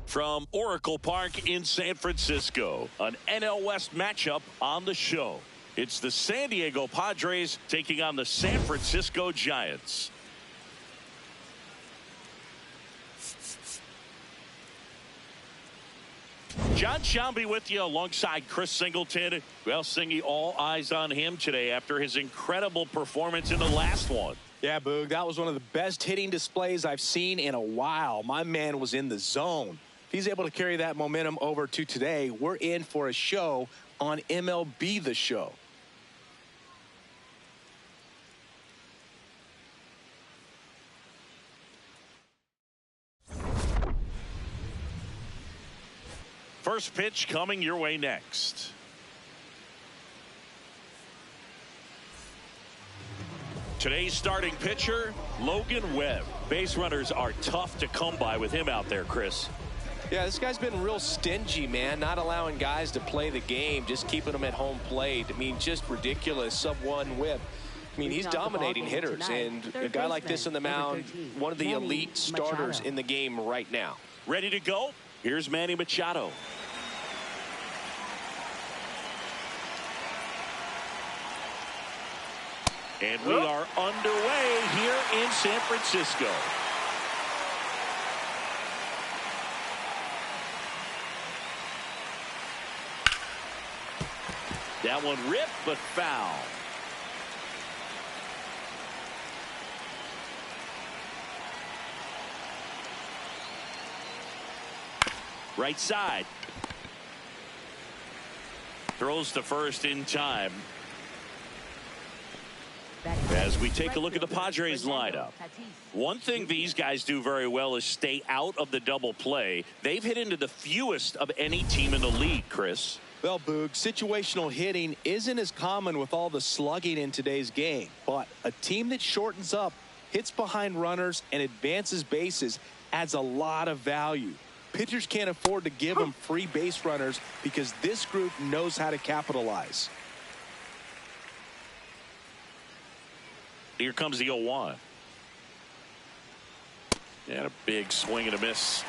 From Oracle Park in San Francisco, an NL West matchup on the show. It's the San Diego Padres taking on the San Francisco Giants. John Shambi with you alongside Chris Singleton. Well, Singy, all eyes on him today after his incredible performance in the last one. Yeah, Boog, that was one of the best hitting displays I've seen in a while. My man was in the zone. If he's able to carry that momentum over to today, we're in for a show on MLB The Show. First pitch coming your way next. Today's starting pitcher, Logan Webb. Base runners are tough to come by with him out there, Chris. Yeah, this guy's been real stingy, man, not allowing guys to play the game, just keeping them at home plate. I mean, just ridiculous. Sub-1 whip. I mean, he's dominating hitters, and a guy like this on the mound, one of the elite starters in the game right now. Ready to go? Here's Manny Machado. And we are underway here in San Francisco. That one ripped, but foul. Right side. Throws to first in time. As we take a look at the Padres lineup, one thing these guys do very well is stay out of the double play. They've hit into the fewest of any team in the league, Chris. Well, Boog, situational hitting isn't as common with all the slugging in today's game, but a team that shortens up, hits behind runners, and advances bases adds a lot of value. Pitchers can't afford to give them free base runners because this group knows how to capitalize. Here comes the 0-1. And a big swing and a miss.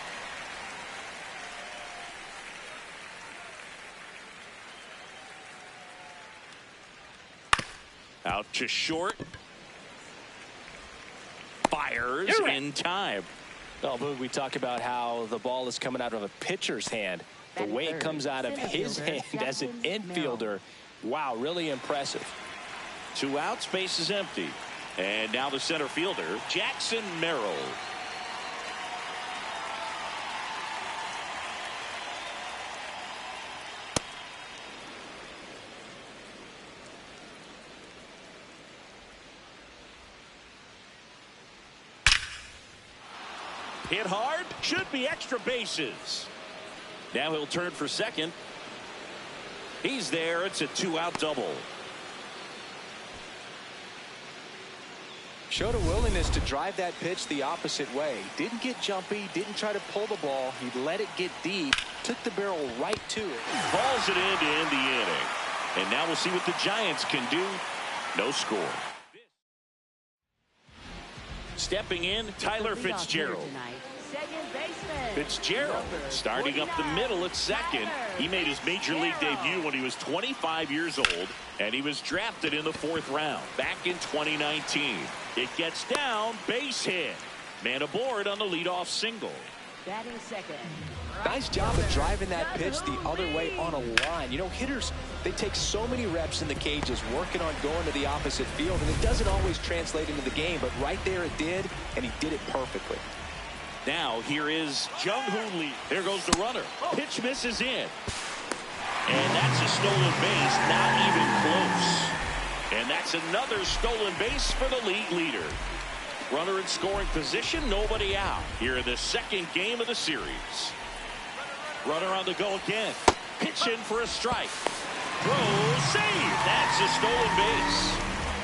Out to short. Fires in time. Well, Boog, we talk about how the ball is coming out of a pitcher's hand. The way it comes out of his hand as an infielder, wow, really impressive. 2 outs, base is empty. And now the center fielder, Jackson Merrill. Hit hard, should be extra bases. Now he'll turn for second. He's there. It's a 2-out double. Showed a willingness to drive that pitch the opposite way. Didn't get jumpy, didn't try to pull the ball. He let it get deep, took the barrel right to it. Balls it in to end the inning. And now we'll see what the Giants can do. No score. Stepping in, Tyler Fitzgerald. Fitzgerald starting up the middle at second. He made his major league debut when he was 25 years old, and he was drafted in the 4th round back in 2019. It gets down, base hit. Man aboard on the leadoff single. Batting second. Nice job of driving that pitch the other way on a line. You know, hitters, they take so many reps in the cages working on going to the opposite field, and it doesn't always translate into the game, but right there it did, and he did it perfectly. Now here is Jung-Hoo Lee. There goes the runner. Pitch misses in. And that's a stolen base, not even close. And that's another stolen base for the league leader. Runner in scoring position, nobody out. Here in the second game of the series. Runner on the go again. Pitch in for a strike. Throw, save. That's a stolen base.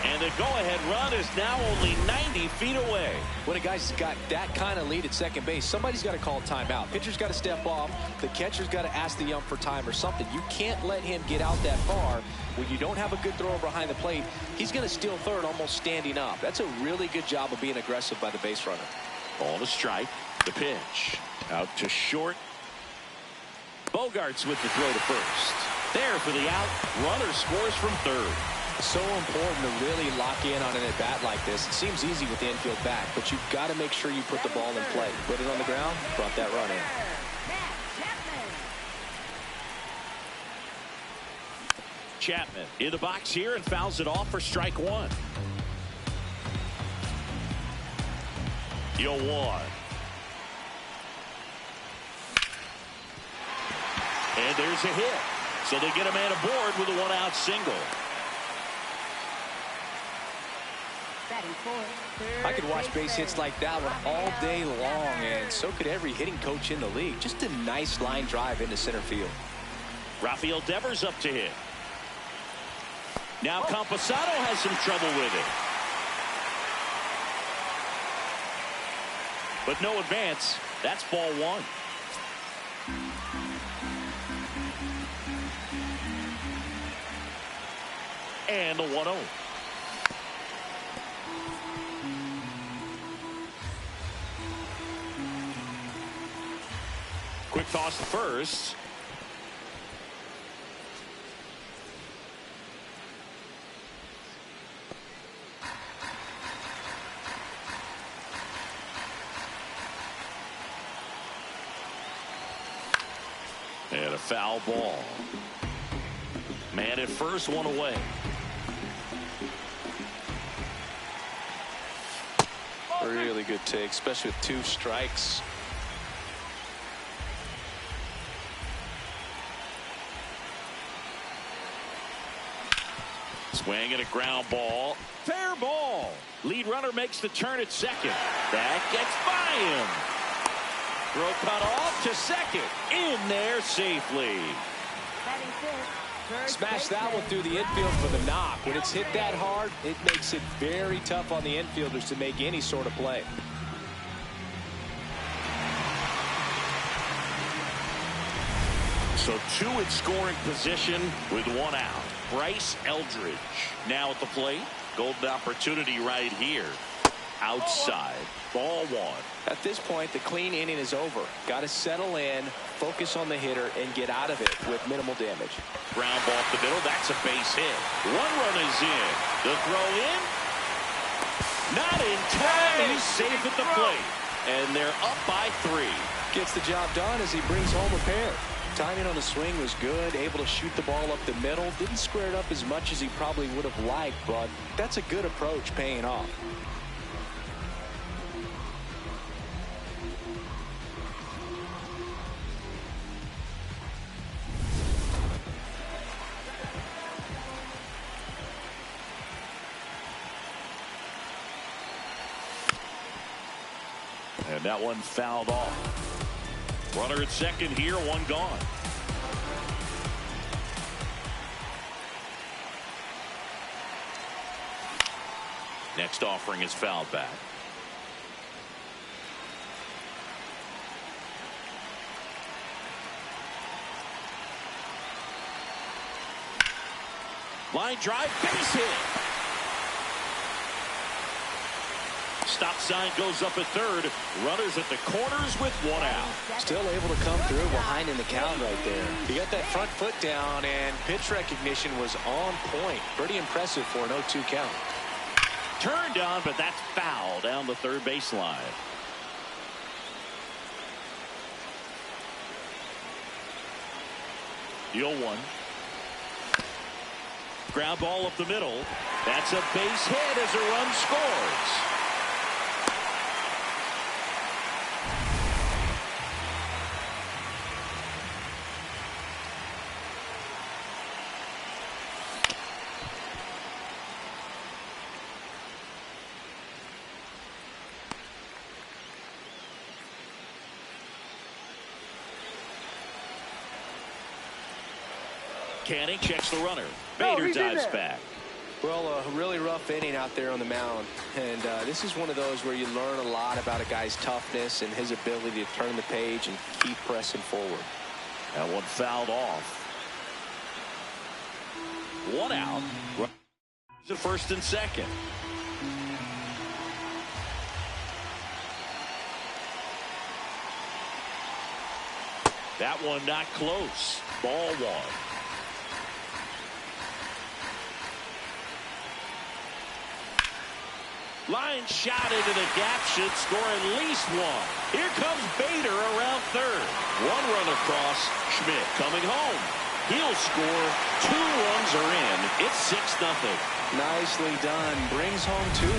And the go-ahead run is now only 90 feet away. When a guy's got that kind of lead at second base, somebody's got to call timeout. Pitcher's got to step off. The catcher's got to ask the ump for time or something. You can't let him get out that far. When you don't have a good thrower behind the plate, he's going to steal third almost standing up. That's a really good job of being aggressive by the base runner. Ball to strike. The pitch. Out to short. Bogarts with the throw to first. There for the out. Runner scores from third. So important to really lock in on an at-bat like this. It seems easy with the infield back, but you've got to make sure you put the ball in play. Put it on the ground, brought that run in. Chapman in the box here and fouls it off for strike 1. 0-1. And there's a hit. So they get a man aboard with a 1-out single. I could watch base hits like that one all day long, and so could every hitting coach in the league. Just a nice line drive into center field. Rafael Devers up to hit. Now Camposano has some trouble with it. But no advance. That's ball one. And the 1-0. Quick toss to first. And a foul ball. Man at first, one away. Really good take, especially with 2 strikes. Swing and a ground ball. Fair ball. Lead runner makes the turn at second. That gets by him. Throw cut off to second. In there safely. Smash that one through the infield for the knock. When it's hit that hard, it makes it very tough on the infielders to make any sort of play. So 2 in scoring position with 1 out. Bryce Eldridge now at the plate. Golden opportunity right here. Outside. Ball 1. At this point, the clean inning is over. Got to settle in, focus on the hitter, and get out of it with minimal damage. Ground ball up the middle. That's a base hit. 1 run is in. The throw in. Not in time. He's safe at the plate. And they're up by 3. Gets the job done as he brings home a pair. Timing on the swing was good, able to shoot the ball up the middle. Didn't square it up as much as he probably would have liked, but that's a good approach paying off. And that one fouled off. Runner at second here, 1 gone. Next offering is fouled back. Line drive, base hit. Stop sign goes up at third. Runners at the corners with 1 out. Still able to come through behind in the count right there. He got that front foot down, and pitch recognition was on point. Pretty impressive for an 0-2 count. Turned on, but that's foul down the third baseline. The 0-1. Ground ball up the middle. That's a base hit as a run scores. Canning checks the runner. Bader dives back. Well, a really rough inning out there on the mound. And this is one of those where you learn a lot about a guy's toughness and his ability to turn the page and keep pressing forward. That one fouled off. 1 out. To first and second. That one not close. Ball 1. Line shot into the gap, should score at least 1. Here comes Bader around third. 1 run across. Schmidt coming home. He'll score. 2 runs are in. It's 6-0. Nicely done. Brings home 2.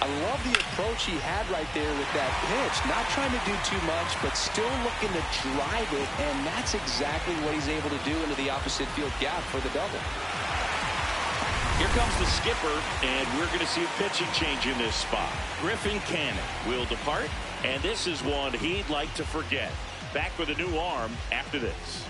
I love the approach he had right there with that pitch. Not trying to do too much, but still looking to drive it, and that's exactly what he's able to do into the opposite field gap for the double. Here comes the skipper, and we're going to see a pitching change in this spot. Griffin Cannon will depart, and this is one he'd like to forget. Back with a new arm after this.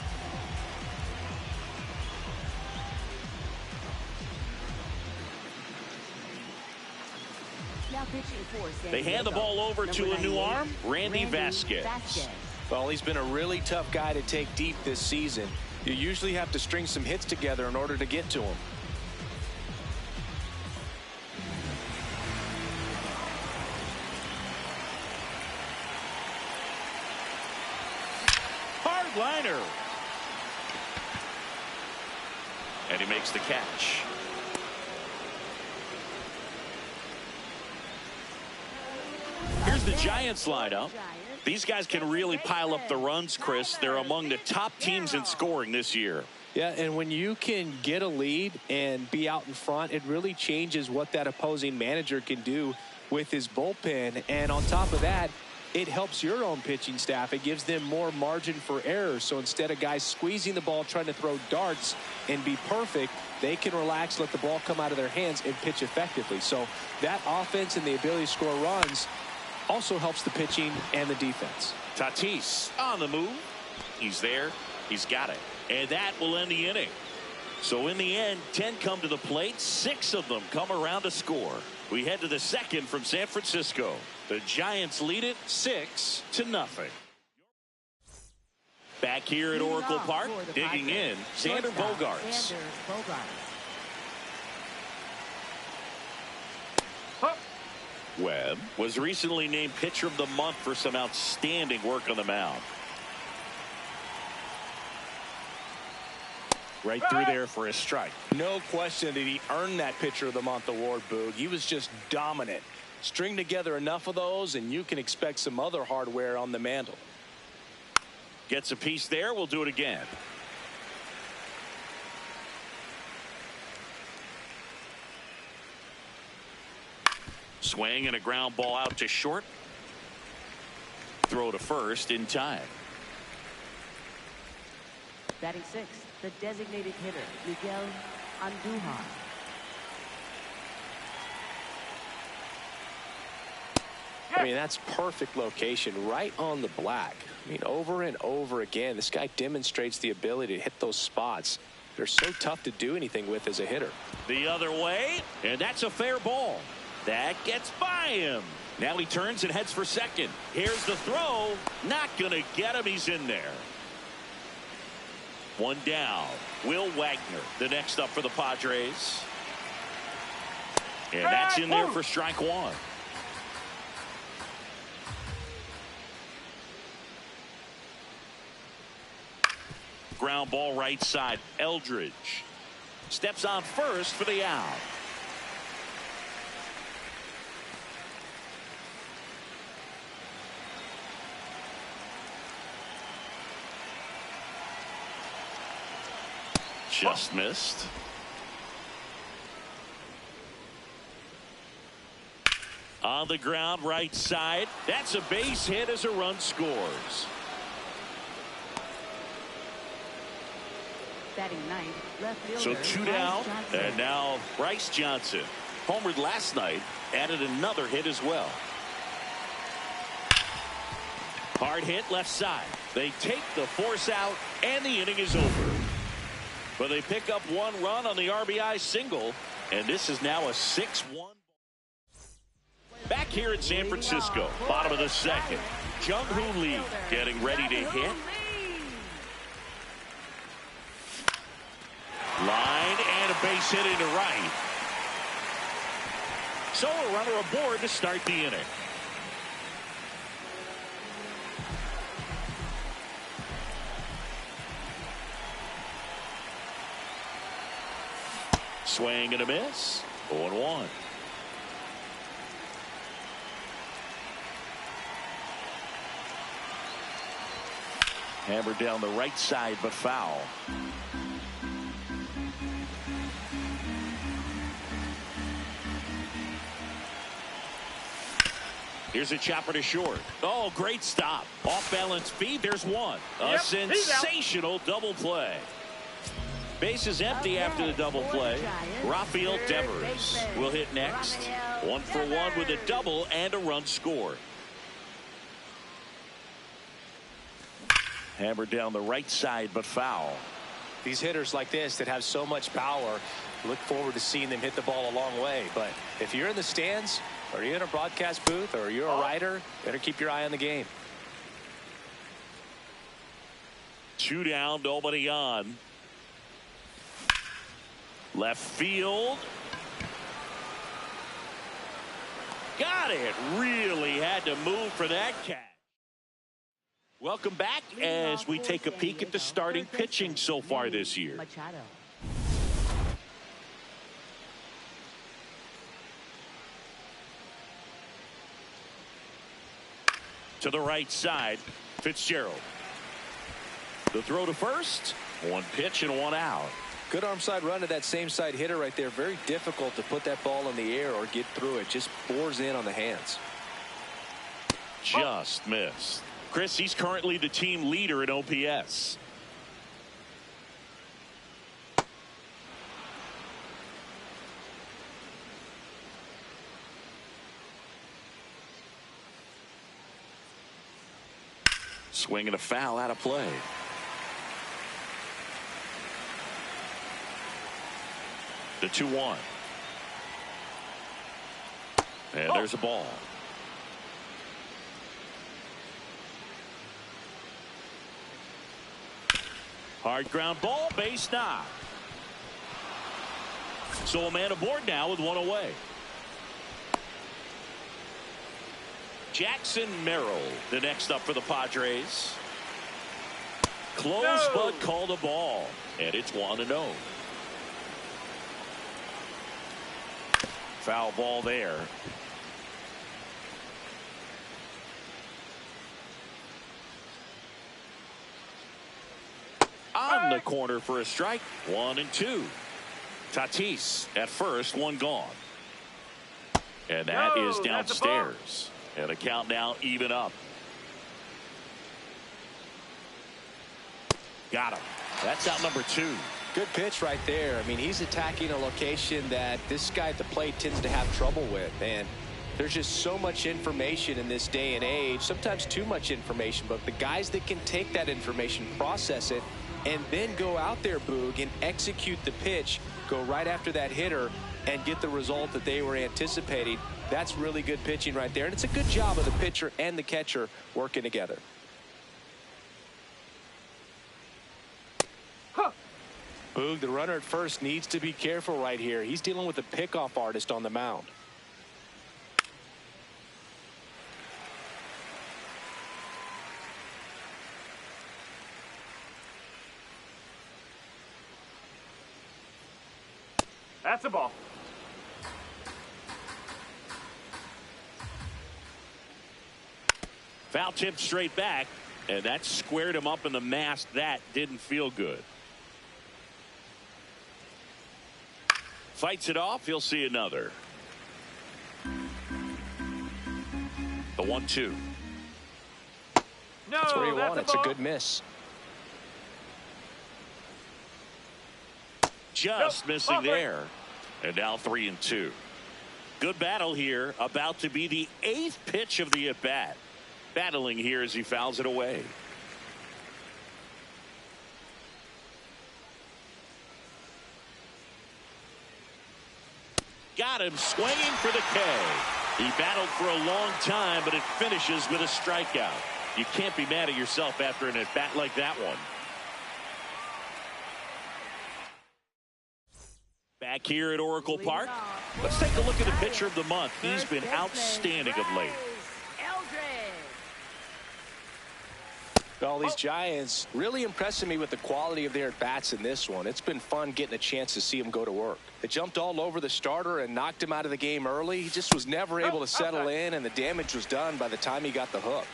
They hand the ball over to a new arm, Randy Vasquez. Well, he's been a really tough guy to take deep this season. You usually have to string some hits together in order to get to him. Hard liner. And he makes the catch. Here's the Giants lineup. These guys can really pile up the runs, Chris. They're among the top teams in scoring this year. Yeah, and when you can get a lead and be out in front, it really changes what that opposing manager can do with his bullpen. And on top of that, it helps your own pitching staff. It gives them more margin for error. So instead of guys squeezing the ball, trying to throw darts and be perfect, they can relax, let the ball come out of their hands and pitch effectively. So that offense and the ability to score runs also helps the pitching and the defense. Tatis on the move. He's there. He's got it. And that will end the inning. So in the end, 10 come to the plate. 6 of them come around to score. We head to the second from San Francisco. The Giants lead it 6-0. Back here at Oracle Park, digging in, Xander Bogaerts. Webb was recently named Pitcher of the Month for some outstanding work on the mound. Right through there for a strike. No question that he earned that Pitcher of the Month award, Boog. He was just dominant. String together enough of those, and you can expect some other hardware on the mantle. Gets a piece there. We'll do it again. Swing and a ground ball out to short. Throw to first in time. Batting 6th, the designated hitter, Miguel Andujar. I mean, that's perfect location, right on the black. I mean, over and over again, this guy demonstrates the ability to hit those spots. They're so tough to do anything with as a hitter. The other way, and that's a fair ball. That gets by him. Now he turns and heads for second. Here's the throw. Not going to get him. He's in there. One down. Will Wagner, the next up for the Padres. And that's in there for strike one. Ground ball right side. Eldridge steps on first for the out. Just missed. On the ground right side. That's a base hit as a run scores. Batting 9th, left fielder, So 2 down, and now Bryce Johnson. Homered last night, added another hit as well. Hard hit left side. They take the force out, and the inning is over. But they pick up 1 run on the RBI single, and this is now a 6-1. Back here in San Francisco, bottom of the second. Jung-Hoo Lee getting ready to hit. Line and a base hit into right. So a runner aboard to start the inning. Swing and a miss. 0-1. Hammered down the right side, but foul. Here's a chopper to short. Oh, great stop. Off balance feed. There's one. A sensational double play. Base is empty after the double play. Rafael Devers will hit next. 1 for 1 with a double and a run scored. Hammered down the right side, but foul. These hitters like this that have so much power, look forward to seeing them hit the ball a long way. But if you're in the stands, or you're in a broadcast booth, or you're a writer, better keep your eye on the game. 2 down, nobody on. Left field. Got it. Really had to move for that catch. Welcome back as we take a peek at the starting pitching so far this year. To the right side, Fitzgerald. The throw to first. 1 pitch and 1 out. Good arm side run to that same side hitter right there. Very difficult to put that ball in the air or get through it. Just bores in on the hands. Just missed. Chris, he's currently the team leader in OPS. Swinging a foul out of play. The 2-1. And there's a ball. Hard ground ball, base knock. So a man aboard now with 1 away. Jackson Merrill, the next up for the Padres. Close, but call the ball. And it's 1-0. Foul ball there. On the corner for a strike. 1-2. Tatis at first, 1 gone. And that is downstairs. And the count now even up. Got him. That's out number 2. Good pitch right there. I mean, he's attacking a location that this guy at the plate tends to have trouble with. And there's just so much information in this day and age, sometimes too much information. But the guys that can take that information, process it, and then go out there, Boog, and execute the pitch, go right after that hitter, and get the result that they were anticipating. That's really good pitching right there. And it's a good job of the pitcher and the catcher working together. Boog, the runner at first needs to be careful right here. He's dealing with a pickoff artist on the mound. That's a ball. Foul tip straight back, and that squared him up in the mast. That didn't feel good. Fights it off. He'll see another. The 1-2. No, that's where you want it. It's a good miss. Just missing there. And now 3-2. Good battle here. About to be the 8th pitch of the at-bat. Battling here as he fouls it away. Got him swinging for the K. He battled for a long time, but it finishes with a strikeout. You can't be mad at yourself after an at-bat like that one. Back here at Oracle Park, let's take a look at the pitcher of the month. He's been outstanding of late. Well, these Giants really impressing me with the quality of their at-bats in this one. It's been fun getting a chance to see them go to work. They jumped all over the starter and knocked him out of the game early. He just was never able to settle in, and the damage was done by the time he got the hook.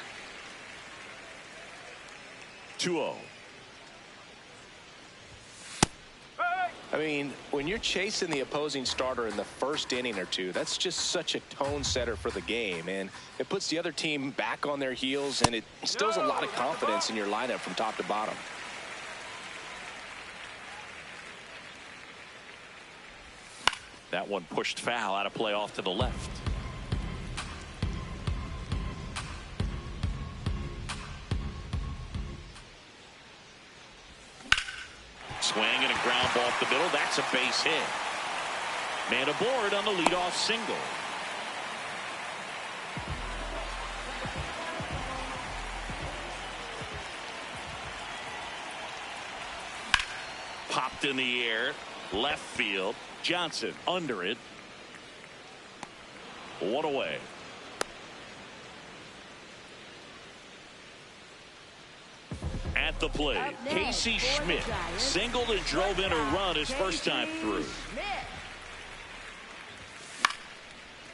2-0. I mean, when you're chasing the opposing starter in the first inning or two, that's just such a tone setter for the game, and it puts the other team back on their heels, and it instills a lot of confidence in your lineup from top to bottom. That one pushed foul, out of play off to the left. Swing and a ground ball up the middle. That's a base hit. Man aboard on the leadoff single. Popped in the air, left field. Johnson under it. One away. At the plate, Casey Schmidt singled and drove in a run his first time through.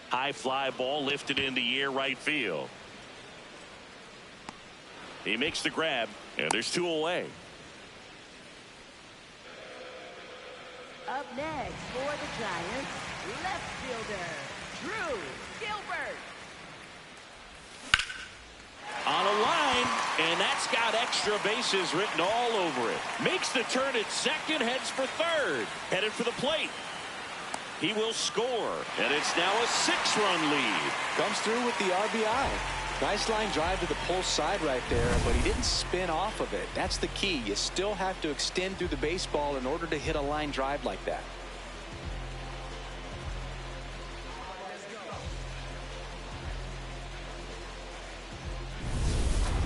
High fly ball lifted in the air, right field. He makes the grab, and there's two away. Up next for the Giants, left fielder, Drew Gilbert. On a line, and that's got extra bases written all over it. Makes the turn at second, heads for third. Headed for the plate. He will score, and it's now a 6-run lead. Comes through with the RBI. Nice line drive to the pull side right there, but he didn't spin off of it. That's the key. You still have to extend through the baseball in order to hit a line drive like that.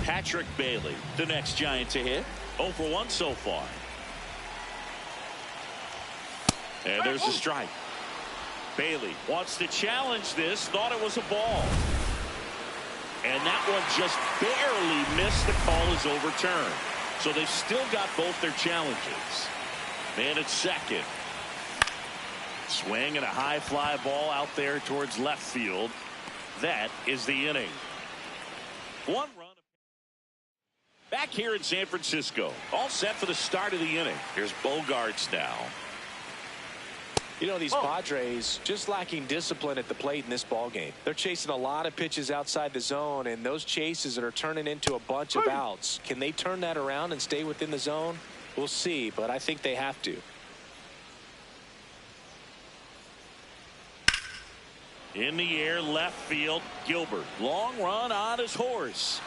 Patrick Bailey, the next Giant to hit. 0 for 1 so far. And there's a strike. Bailey wants to challenge this. Thought it was a ball. And that one just barely missed. The call is overturned. So they've still got both their challenges. Man at second. Swing and a high fly ball out there towards left field. That is the inning. 1 run. Back here in San Francisco. All set for the start of the inning. Here's Bogaerts now. You know, these Padres just lacking discipline at the plate in this ball game. They're chasing a lot of pitches outside the zone, and those chases that are turning into a bunch of outs. Can they turn that around and stay within the zone? We'll see, but I think they have to. In the air, left field, Gilbert. Long run on his horse.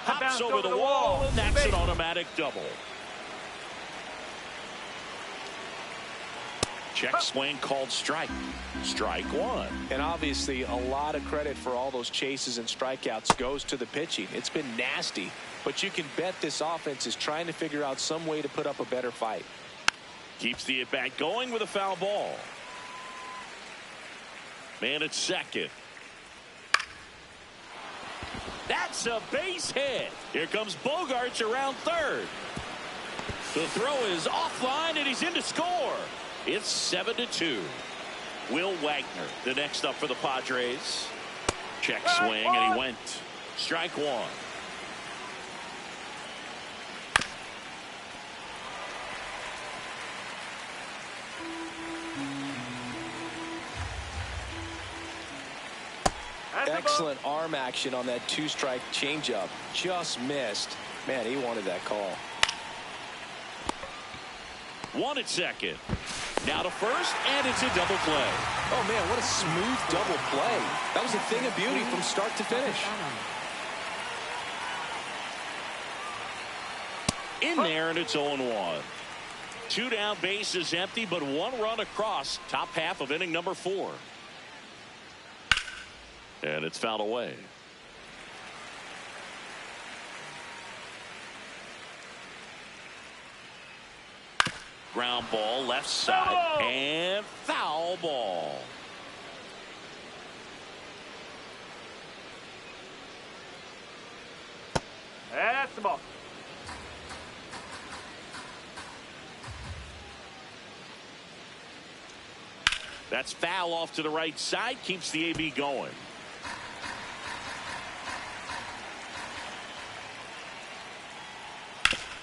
Hops over the wall, and that's an automatic double. Check swing called strike. Strike one. And obviously a lot of credit for all those chases and strikeouts goes to the pitching. It's been nasty, but you can bet this offense is trying to figure out some way to put up a better fight. Keeps the at-bat going with a foul ball. Man at second. That's a base hit. Here comes Bogaerts around third. The throw is offline, and he's in to score. It's 7-2. Will Wagner, the next up for the Padres. Check swing, and he went. Strike one. Excellent arm action on that 2-strike changeup. Just missed. Man, he wanted that call. One at second. Now to first, and it's a double play. Oh, man, what a smooth double play. That was a thing of beauty from start to finish. In there, and it's 0-1. 2 down, bases empty, but 1 run across. Top half of inning number 4. And it's fouled away. Ground ball left side and foul ball. That's the ball. That's foul off to the right side. Keeps the AB going.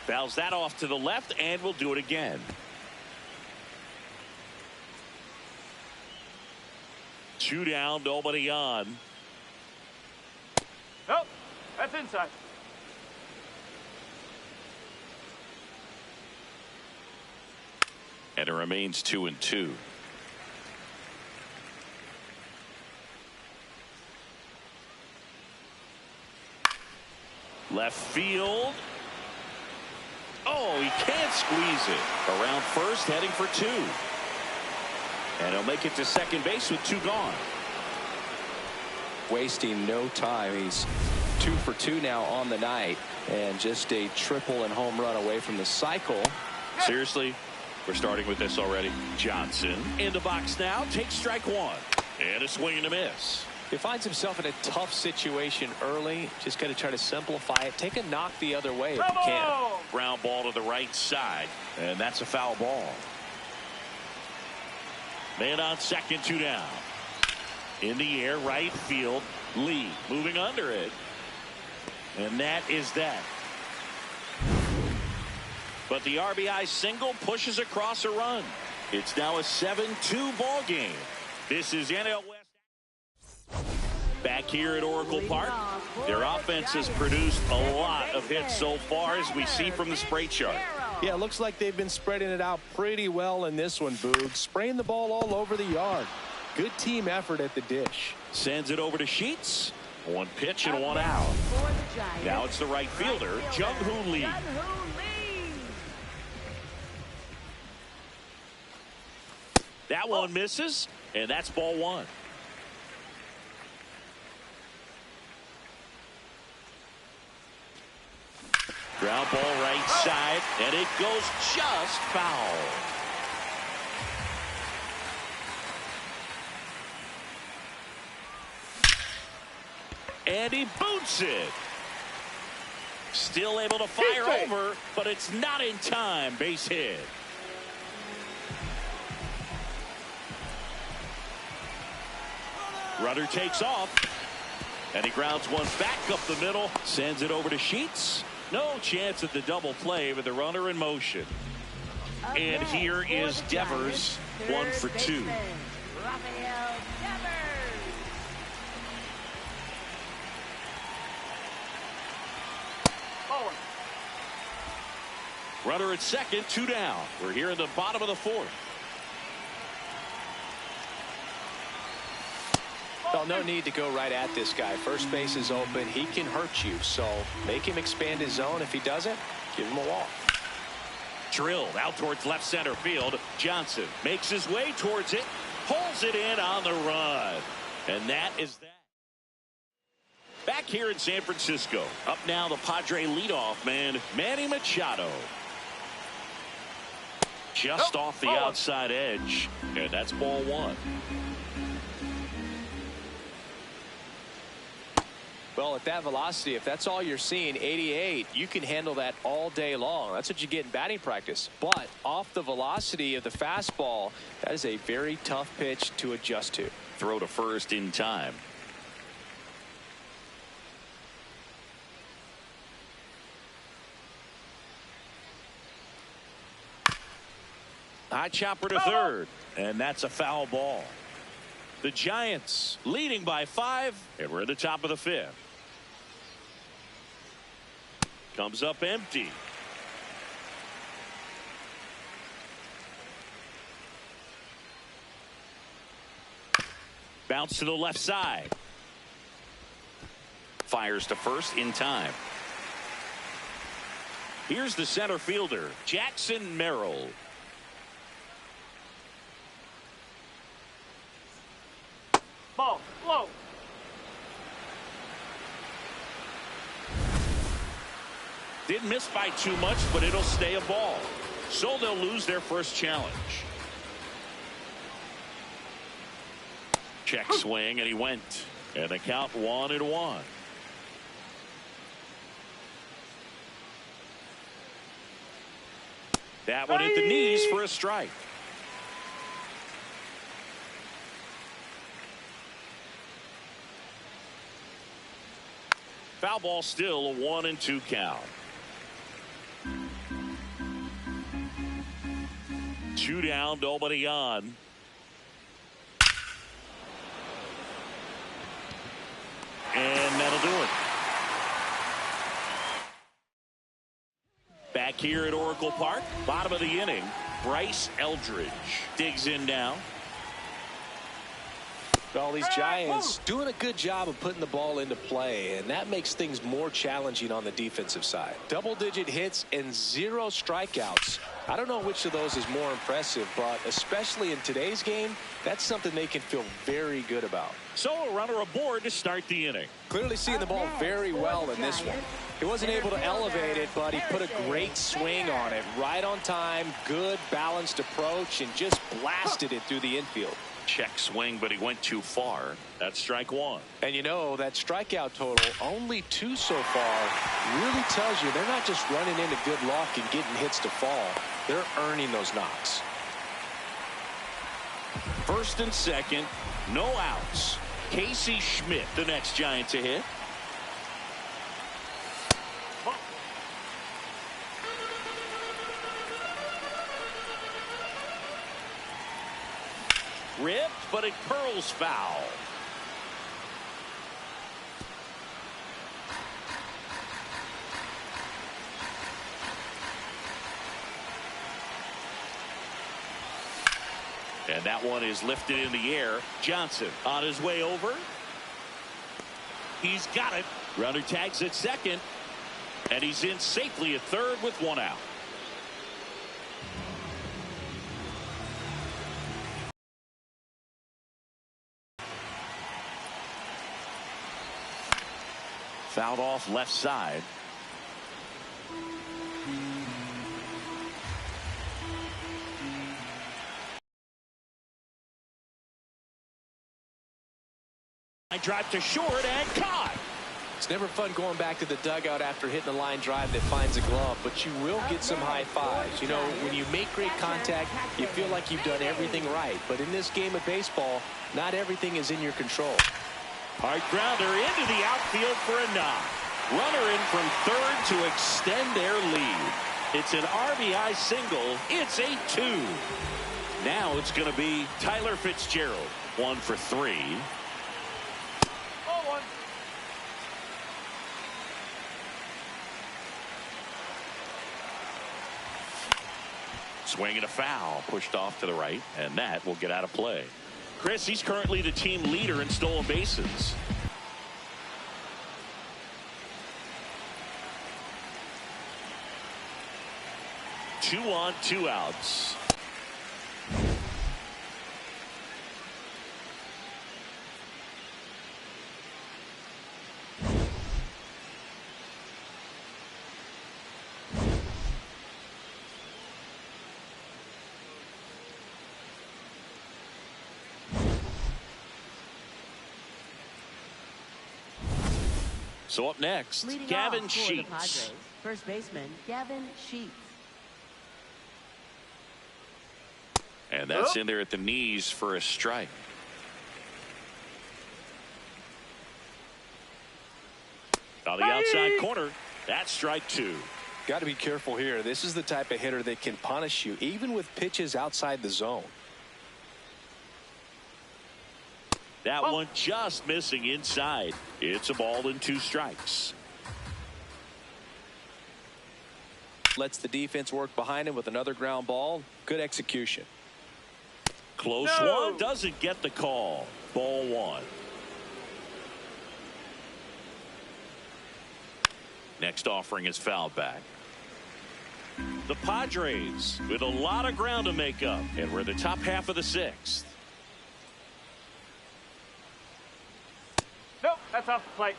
Fouls that off to the left, and we'll do it again. Two down, nobody on. Nope, that's inside. And it remains 2-2. Left field. Oh, he can't squeeze it. Around first, heading for 2. And he'll make it to second base with 2 gone. Wasting no time. He's 2 for 2 now on the night, and just a triple and home run away from the cycle. Seriously, we're starting with this already. Johnson in the box now. Takes strike 1. And a swing and a miss. He finds himself in a tough situation early. Just got to try to simplify it. Take a knock the other way if you can. Ground ball to the right side. And that's a foul ball. Man on second, 2 down. In the air, right field. Lee moving under it. And that is that. But the RBI single pushes across a run. It's now a 7-2 ball game. This is NL West. Back here at Oracle Park, their offense has produced a lot of hits so far, as we see from the spray chart. Yeah, it looks like they've been spreading it out pretty well in this one, Boog. Spraying the ball all over the yard. Good team effort at the dish. Sends it over to Sheets. 1 pitch and 1 out. Now it's the right fielder, Jung-Hoo Lee. That one misses, and that's ball 1. Ground ball right side, and it goes just foul. And he boots it. Still able to fire over, but it's not in time. Base hit. Runner takes off, and he grounds one back up the middle. Sends it over to Sheets. No chance at the double play with the runner in motion. And here is Devers, 1 for 2. Runner at second, 2 down. We're here in the bottom of the 4th. Well, no need to go right at this guy. First base is open. He can hurt you, so make him expand his zone. If he doesn't, give him a walk. Drilled out towards left center field. Johnson makes his way towards it, pulls it in on the run, and that is that. Back here in San Francisco, up now the Padre leadoff man, Manny Machado. Just off the outside edge, and that's ball 1. Well, at that velocity, if that's all you're seeing, 88, you can handle that all day long. That's what you get in batting practice. But off the velocity of the fastball, that is a very tough pitch to adjust to. Throw to first in time. High chopper to third, and that's a foul ball. The Giants leading by 5, and we're at the top of the 5th. Comes up empty. Bounce to the left side. Fires to first in time. Here's the center fielder, Jackson Merrill. Ball, low. Didn't miss by too much, but it'll stay a ball. So they'll lose their first challenge. Check swing, and he went. And the count 1-1. That one at the knees for a strike. Foul ball, still a 1-2 count. 2 down, nobody on. And that'll do it. Back here at Oracle Park, bottom of the inning, Bryce Eldridge digs in now. Well, these Giants doing a good job of putting the ball into play, and that makes things more challenging on the defensive side. Double-digit hits and 0 strikeouts. I don't know which of those is more impressive, but especially in today's game, that's something they can feel very good about. So a runner aboard to start the inning. Clearly seeing the ball very well in this one. He wasn't able to elevate it, but he put a great swing on it. Right on time, good balanced approach, and just blasted it through the infield. Check swing, but he went too far. That's strike 1. And you know, that strikeout total, only 2 so far, really tells you they're not just running into good luck and getting hits to fall. They're earning those knocks. First and second, no outs. Casey Schmidt, the next Giant to hit. Ripped, but it curls foul. And that one is lifted in the air. Johnson on his way over. He's got it. Runner tags at second. And he's in safely at third with 1 out. Fouled off left side. Drive to short and caught. It's never fun going back to the dugout after hitting a line drive that finds a glove, but you will get some high fives. You know, when you make great contact, you feel like you've done everything right. But in this game of baseball, not everything is in your control. Hard grounder into the outfield for a knock. Runner in from third to extend their lead. It's an RBI single. It's 8-2. Now it's going to be Tyler Fitzgerald. 1 for 3. Swing and a foul, pushed off to the right, and that will get out of play. Chris, he's currently the team leader in stolen bases. Two on, 2 outs. So up next, Leading Gavin off for the Sheets. Padres, first baseman Gavin Sheets. And that's in there at the knees for a strike. On the outside corner, that's strike 2. Got to be careful here. This is the type of hitter that can punish you, even with pitches outside the zone. That one just missing inside. It's a ball and 2 strikes. Lets the defense work behind him with another ground ball. Good execution. Close one. Doesn't get the call. Ball 1. Next offering is fouled back. The Padres with a lot of ground to make up. And we're the top half of the 6th. Nope, that's off the plate.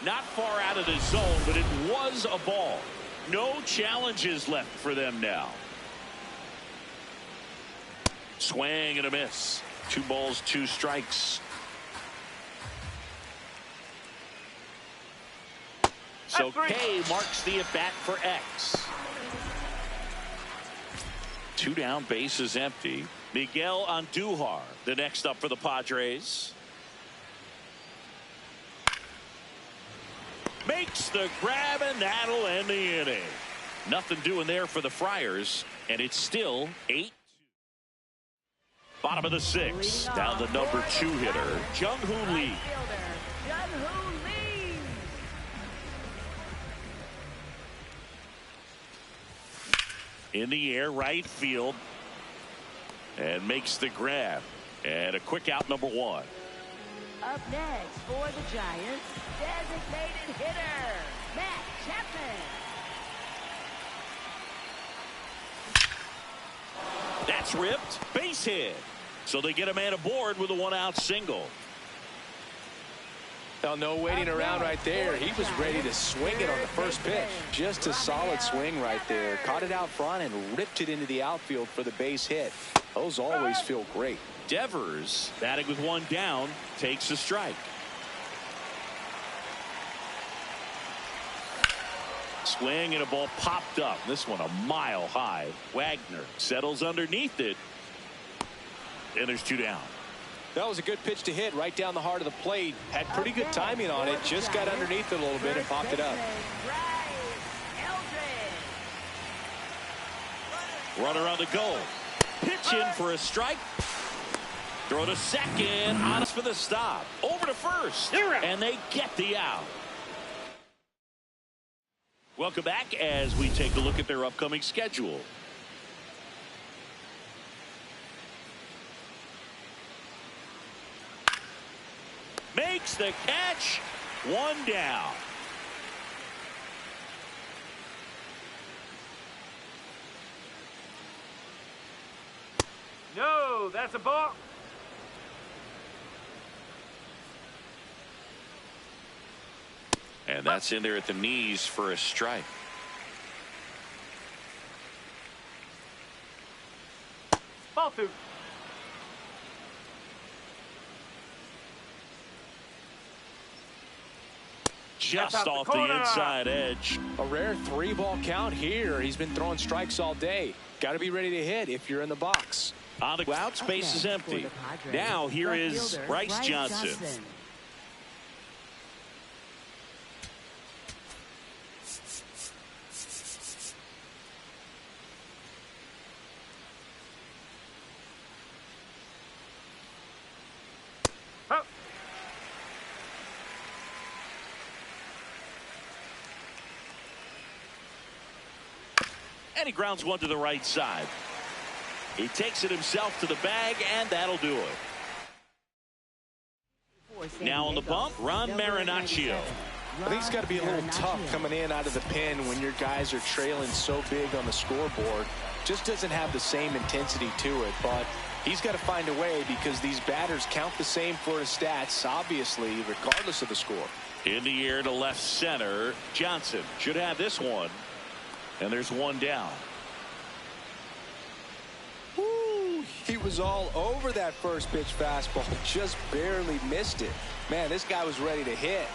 Not far out of the zone, but it was a ball. No challenges left for them now. Swing and a miss. 2 balls, 2 strikes. So K marks the at bat for X. 2 down, bases empty. Miguel Andujar, the next up for the Padres. Makes the grab, and that'll end the inning. Nothing doing there for the Friars, and it's still 8-2. Bottom of the 6th, down the number 2 hitter, Jung-Hoo Lee. In the air, right field. And makes the grab. And a quick out, number one. Up next for the Giants, designated hitter, Matt Chapman. That's ripped. Base hit. So they get a man aboard with a one-out single. Now, no waiting around right there. He was ready to swing it on the first pitch. Just a solid swing right there. Caught it out front and ripped it into the outfield for the base hit. Those always feel great. Devers, batting with one down, takes a strike. Swing and a ball popped up. This one a mile high. Wagner settles underneath it. And there's two down. That was a good pitch to hit right down the heart of the plate. Had pretty good timing on it. Just got underneath it a little bit and popped it up. Runner on the goal. Pitch in for a strike. Throw to second. Honest for the stop. Over to first. And they get the out. Welcome back as we take a look at their upcoming schedule. Makes the catch. One down. No, that's a ball. And that's in there at the knees for a strike. Ball two. Just off the inside edge. A rare 3-ball count here. He's been throwing strikes all day. Got to be ready to hit if you're in the box. On the out, space is empty. Now here is Bryce Johnson. And he grounds one to the right side. He takes it himself to the bag, and that'll do it. Now on the bump, Ron Marinaccio. I think it's got to be a little tough coming in out of the pen when your guys are trailing so big on the scoreboard. Just doesn't have the same intensity to it, but he's got to find a way because these batters count the same for his stats, obviously, regardless of the score. In the air to left center, Johnson should have this one. And there's one down. Woo, he was all over that first pitch fastball. Just barely missed it. Man, this guy was ready to hit.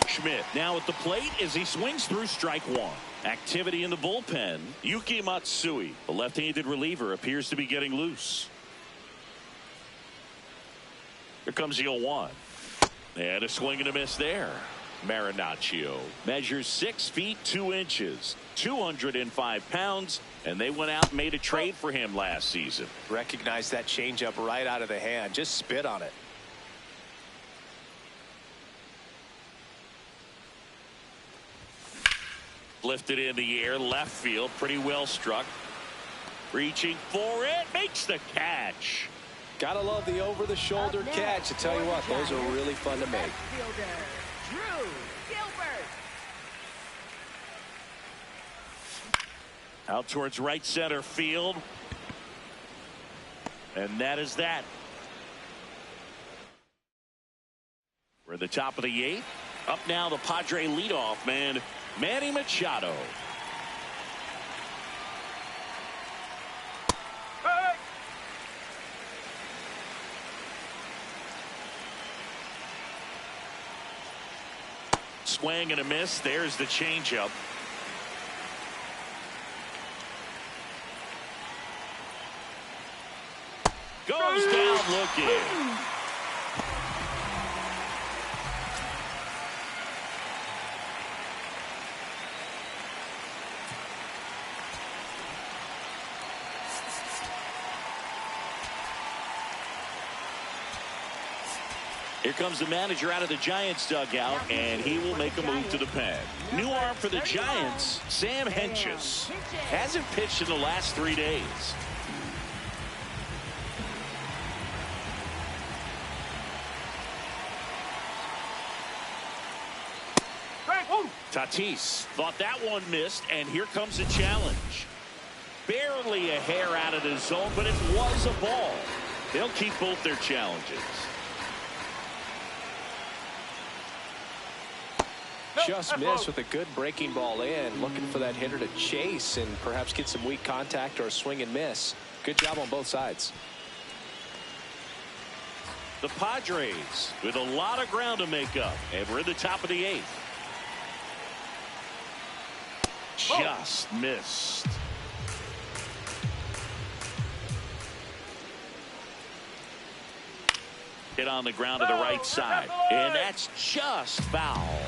Schmidt now at the plate as he swings through strike one. Activity in the bullpen. Yuki Matsui, the left-handed reliever, appears to be getting loose. Here comes the 0-1. And a swing and a miss there. Marinaccio measures 6 feet 2 inches, 205 pounds, and they went out and made a trade for him last season. Recognize that changeup right out of the hand. Just spit on it. Lifted in the air, left field, pretty well struck. Reaching for it, makes the catch. Gotta love the over-the-shoulder catch. I tell you what, those are really fun to make. Drew Gilbert. Out towards right center field. And that is that. We're at the top of the 8th. Up now the Padre leadoff man, Manny Machado. Hey! Swing and a miss. There's the changeup. Goes down looking. Here comes the manager out of the Giants dugout, and he will make a move to the pen. New arm for the Giants, Sam Hentges. Hasn't pitched in the last 3 days. Tatis thought that one missed, and here comes a challenge. Barely a hair out of the zone, but it was a ball. They'll keep both their challenges. Just missed with a good breaking ball in. Looking for that hitter to chase and perhaps get some weak contact or a swing and miss. Good job on both sides. The Padres with a lot of ground to make up, and we're in the top of the 8th. Just missed. Hit on the ground to the right side, and that's just foul.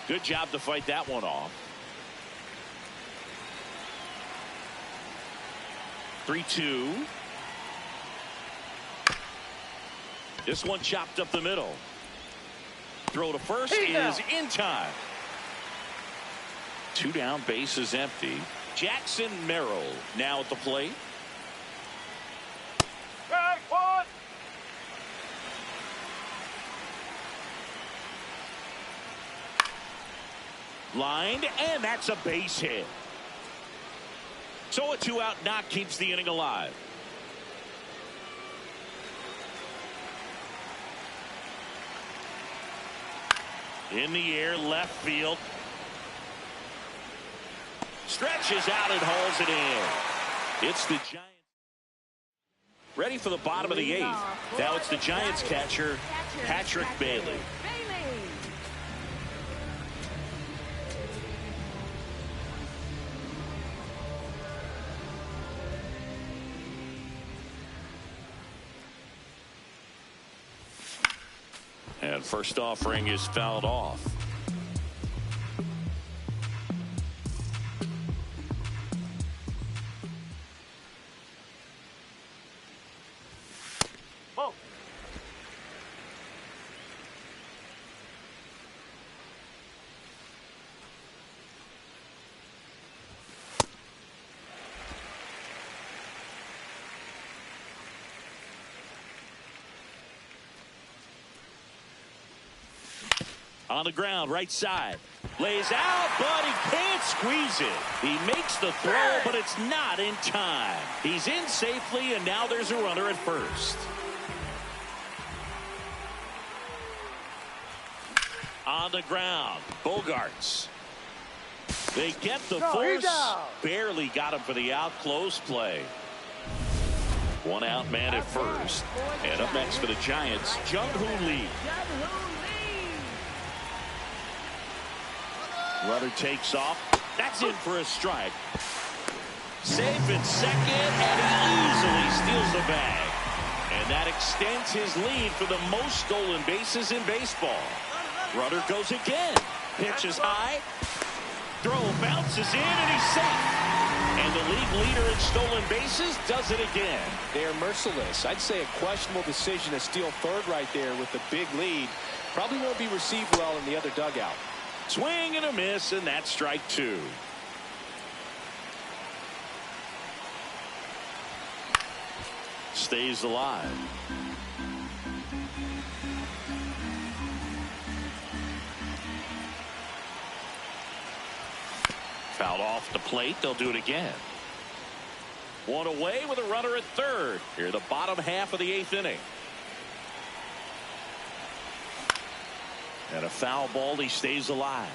Good job to fight that one off. 3-2. This one chopped up the middle. Throw to first is in time. 2 down, base is empty. Jackson Merrill now at the plate. Lined, and that's a base hit. So a 2-out knock keeps the inning alive. In the air, left field. Stretches out and hauls it in. It's the Giants. Ready for the bottom of the 8th. Now it's the Giants catcher, Patrick Bailey. And first offering is fouled off. On the ground, right side. Lays out, but he can't squeeze it. He makes the throw, but it's not in time. He's in safely, and now there's a runner at first. On the ground, Bogarts. They get the force. Barely got him for the out. Close play. 1 out man at first. And up next for the Giants, Jung-Hoo Lee. Runner takes off. That's in for a strike. Safe at second, and he easily steals the bag. And that extends his lead for the most stolen bases in baseball. Runner goes again. Pitch is high. Throw bounces in, and he's safe. And the league leader in stolen bases does it again. They are merciless. I'd say a questionable decision to steal third right there with the big lead. Probably won't be received well in the other dugout. Swing and a miss, and that's strike 2. Stays alive. Fouled off the plate. They'll do it again. 1 away with a runner at third. Here, the bottom half of the 8th inning. And a foul ball, he stays alive.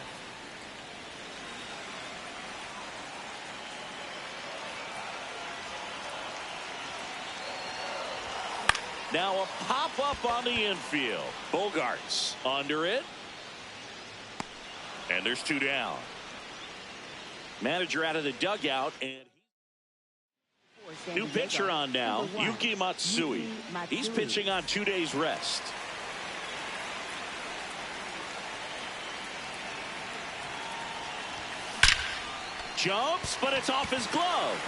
Now a pop-up on the infield. Bogarts under it. And there's 2 down. Manager out of the dugout, and new pitcher on now, Yuki Matsui. He's pitching on 2 days rest. Jumps, but it's off his glove.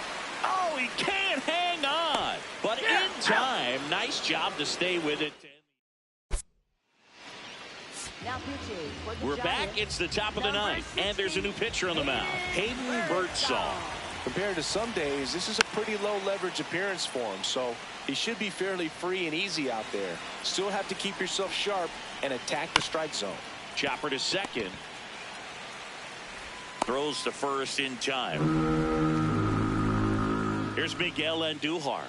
Oh, he can't hang on. But in time, nice job to stay with it. Now pitching for the We're back. Giants, It's the top of the number ninth, and there's a new 60, pitcher on the mound, Hayden Birdsong. Compared to some days, this is a pretty low leverage appearance for him, so he should be fairly free and easy out there. Still have to keep yourself sharp and attack the strike zone. Chopper to second. Throws to first in time. Here's Miguel Andujar.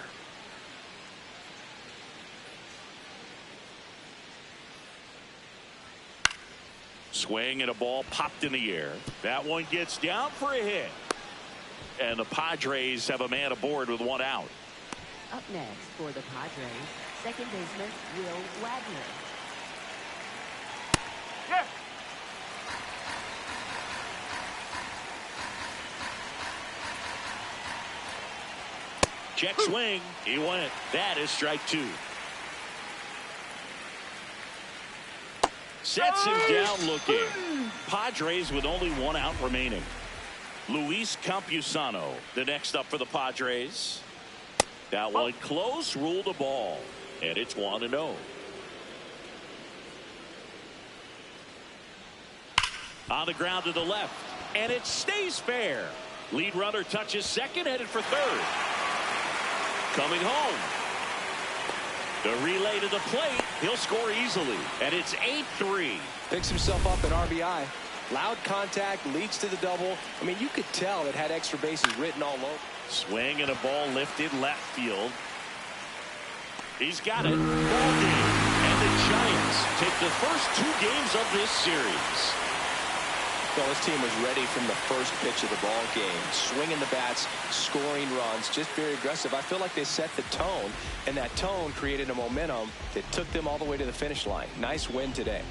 Swing and a ball popped in the air. That one gets down for a hit. And the Padres have a man aboard with one out. Up next for the Padres, second baseman Will Wagner. Yeah. Check swing. He went. That is strike two. Sets him down looking. Padres with only one out remaining. Luis Campusano, the next up for the Padres. That one close, ruled a ball. And it's 1-0. On the ground to the left. And it stays fair. Lead runner touches second, headed for third. Coming home. The relay to the plate. He'll score easily. And it's 8-3. Picks himself up an RBI. Loud contact, leads to the double. I mean, you could tell it had extra bases written all over. Swing and a ball lifted left field. He's got it. Ball game. And the Giants take the first two games of this series. Well, this team was ready from the first pitch of the ball game. Swinging the bats, scoring runs, just very aggressive. I feel like they set the tone, and that tone created a momentum that took them all the way to the finish line. Nice win today.